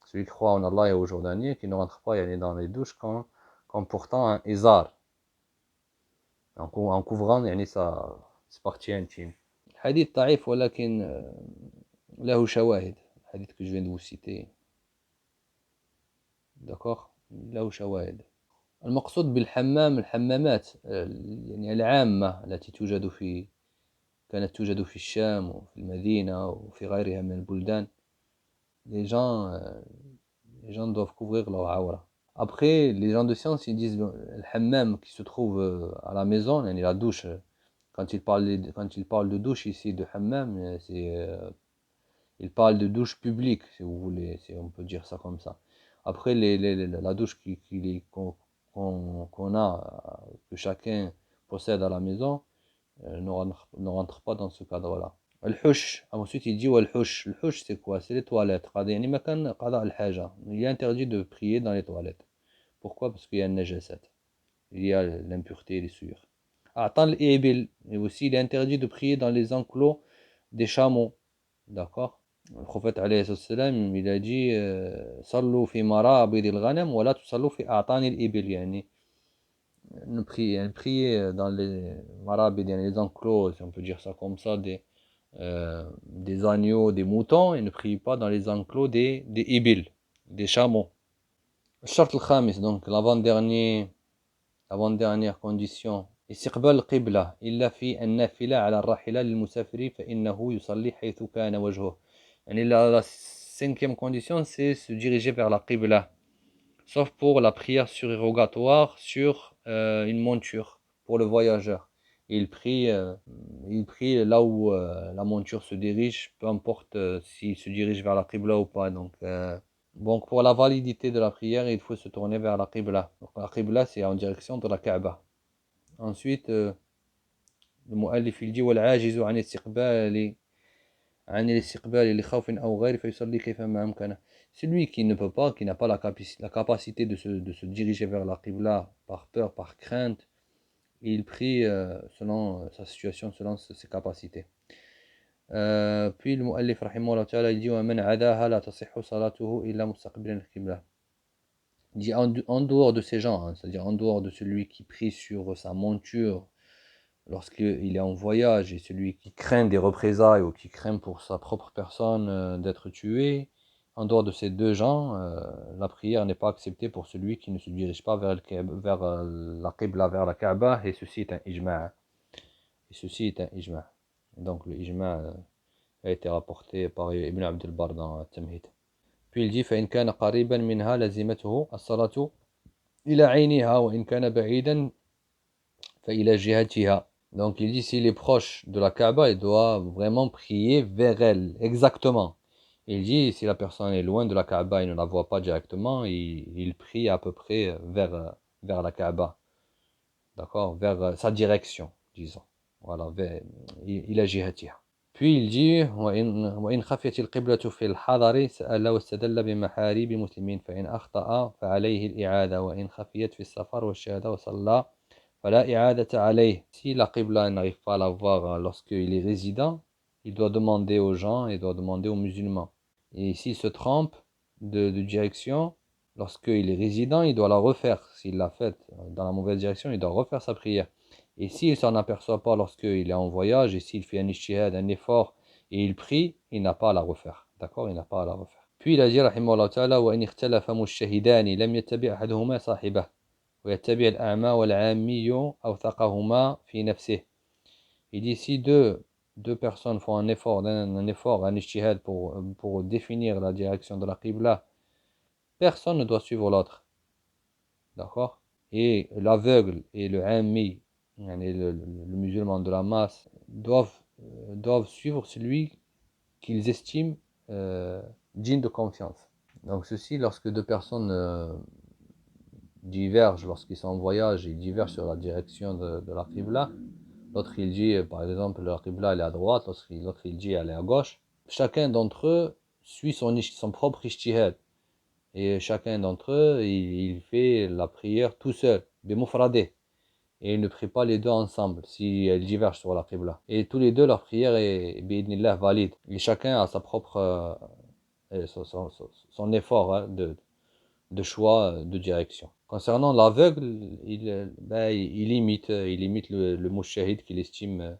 Celui qui croit en Allah et au jour dernier, qui ne rentre pas dans les douches qu'en portant un izar. En couvrant sa partie intime. Hadith ta'if, walakin lahu shawahid. Hadith que je viens de vous citer. d'accord له شواهد. المقصود بالحمام الحمامات يعني العامة التي كانت توجد في الشام وفي المدينة وفي غيرها من البلدان. Les gens doivent couvrir leur aura. Après, les gens de science, ils disent le hammam qui se trouve à la maison, la douche. Quand ils parlent de douche ici, de hammam, ils parlent de douche publique, si vous voulez, si on peut dire ça comme ça. Après, la douche qu'on a, que chacun possède à la maison, ne rentre pas dans ce cadre-là. Al-hush, ensuite il dit al-hush. Le hush, c'est quoi? C'est les toilettes. Il est interdit de prier dans les toilettes. Pourquoi? Parce qu'il y a une najasat. Il y a l'impureté et les souillures. Et aussi, il est interdit de prier dans les enclos des chameaux. D'accord? Le prophète alayhi salam, il a dit sallu fi marabid al-ghanam wa la tusallu fi a'tani al-ibil. Yani prier dans les marabid, les enclos, si on peut dire ça comme ça, des agneaux, des moutons, et ne priez pas dans les enclos des ibil, des chameaux. Shart al-khamis, donc l'avant-dernière condition استقبال القبلة إلا في النافلة على الراحلة للمسافر فإنه يصلي حيث كان وجهه. يعني la cinquième condition, c'est se diriger vers la qibla. Sauf pour la prière surérogatoire sur une monture pour le voyageur. Il prie là où la monture se dirige, peu importe s'il se dirige vers la qibla ou pas. Donc pour la validité de la prière, il faut se tourner vers la qibla. Donc la qibla, c'est en direction de la Kaaba. Ensuite, le mu'allif il dit والعاجز عن الاستقبال لخوف أو غير فيصلي كيفما أمكنه. Celui qui ne peut pas, qui n'a pas la capacité de se diriger vers la qibla par peur, par crainte, il prie selon sa situation, selon ses capacités. Puis le mu'allif rahimahullah ta'ala il dit ومن عداها لا تصح صلاته إلا مستقبلا القبلة. Il dit en dehors de ces gens, hein, c'est-à-dire en dehors de celui qui prie sur sa monture lorsqu'il est en voyage et celui qui craint des représailles ou qui craint pour sa propre personne d'être tué, en dehors de ces deux gens, la prière n'est pas acceptée pour celui qui ne se dirige pas vers la Qibla, vers la Kaaba, et ceci est un ijma'. Donc le ijma' a été rapporté par Ibn Abd al-Barr dans Tamhid. Puis il dit فإن كان قريبا منها لزمته الصلاة إلى عينها وإن كان بعيدا فإلى جهتها. Donc il dit s'il est proche de la Kaaba, il doit vraiment prier vers elle, exactement. Il dit si la personne est loin de la Kaaba, il ne la voit pas directement, il prie à peu près vers la Kaaba. D'accord, vers sa direction, disons. Voilà, إلى جهتها. Puis il dit وإن خفيت القبلة في الحضر سأل واستدل بمحاريب مسلمين فإن أخطأ فعليه الإعادة وإن خفيت في السفر والشهادة وصلى فلا إعادة عليه. Si la qibla n'arrive pas à la voir lorsqu'il est résident, il doit demander aux gens, il doit demander aux musulmans. Et s'il se trompe de direction, lorsqu'il est résident, il doit la refaire. S'il l'a faite dans la mauvaise direction, il doit refaire sa prière. Et s'il s'en aperçoit pas lorsqu'il est en voyage, et s'il fait un ijtihad, un effort, et il prie, il n'a pas à la refaire. D'accord, il n'a pas à la refaire. Puis il a dit, rahimahullah ta'ala, وَإِنِ اخْتَلَفَ مُجْتَهِدَانِ لَمْ يَتَّبِعْ أَحَدُهُمَا صَاحِبَهُ وَيَتَّبِعْ الْأَعْمَى وَالْعَامِّيُّ أَوْثَقَهُمَا فِي نَفْسِهِ. Il dit, si deux personnes font un effort, un ijtihad pour définir la direction de la qibla, personne ne doit suivre l'autre. D'accord? Et l'aveugle et le ammi, le musulman de la masse, doivent suivre celui qu'ils estiment digne de confiance. Donc ceci, lorsque deux personnes divergent, lorsqu'ils sont en voyage, ils divergent sur la direction de la qibla, l'autre il dit, par exemple, la qibla elle est à droite, l'autre il dit elle est à gauche. Chacun d'entre eux suit son propre ijtihad. Et chacun d'entre eux, il fait la prière tout seul, bimufradeh. Et ils ne prient pas les deux ensemble si elles divergent sur la qibla. Et tous les deux, leur prière est bi'idnillah valide. Et chacun a sa propre, son effort hein, de choix de direction. Concernant l'aveugle, il imite le mouchahid qu'il estime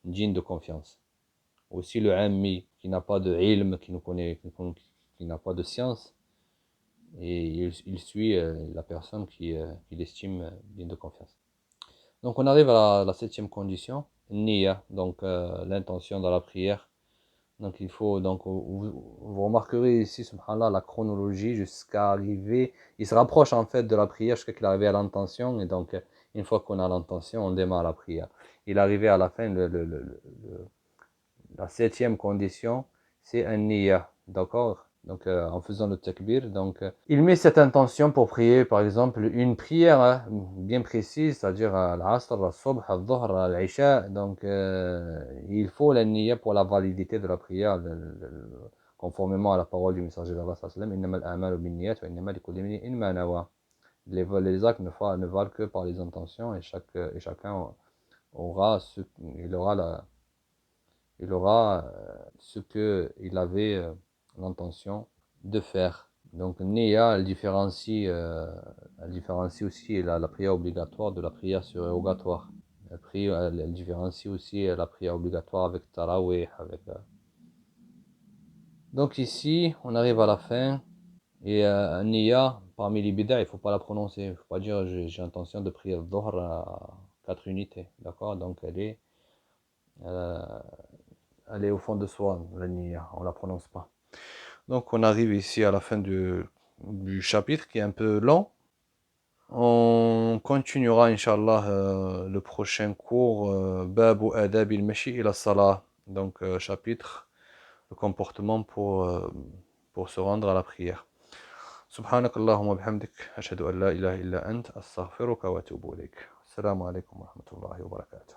digne de confiance. Aussi le ammi qui n'a pas de ilm, qui n'a pas de science, et il suit la personne qu'il estime digne de confiance. Donc on arrive à la septième condition, niya, donc l'intention dans la prière. Donc il faut, donc vous remarquerez ici, subhanallah, la chronologie jusqu'à arriver, il se rapproche en fait de la prière jusqu'à qu'il arrive à l'intention, et donc une fois qu'on a l'intention, on démarre la prière. Il est arrivé à la fin, la septième condition, c'est un niya, d'accord? Donc en faisant le takbir, donc il met cette intention pour prier, par exemple, une prière hein, bien précise, c'est-à-dire l'asr, al-subh, al-dhuhr, al-isha. Donc il faut la niya pour la validité de la prière, conformément à la parole du messager d'Allah sallallahu alayhi wa sallam, innama al-a'malu bin-niyyat wa innama likulli imri'in ma nawa. Les actes ne valent que par les intentions, et chacun aura il aura ce qu'il avait l'intention de faire. Donc Niya, elle différencie aussi la prière obligatoire de la prière surérogatoire. Elle différencie aussi la prière obligatoire avec Tarawih. Donc ici, on arrive à la fin. Et Niya, parmi les bid'a, il ne faut pas la prononcer. Il ne faut pas dire j'ai l'intention de prier le Dhuhr 4 unités, d'accord? Donc euh, elle est au fond de soi, la niya, on la prononce pas. Donc on arrive ici à la fin du chapitre qui est un peu long. On continuera, Inch'Allah, le prochain cours, Babu Adabil Mashi ila Salah. Donc, chapitre, le comportement pour se rendre à la prière. سبحانك اللهم وبحمدك أشهد أن لا إله إلا أنت أستغفرك وأتوب إليك السلام عليكم ورحمة الله وبركاته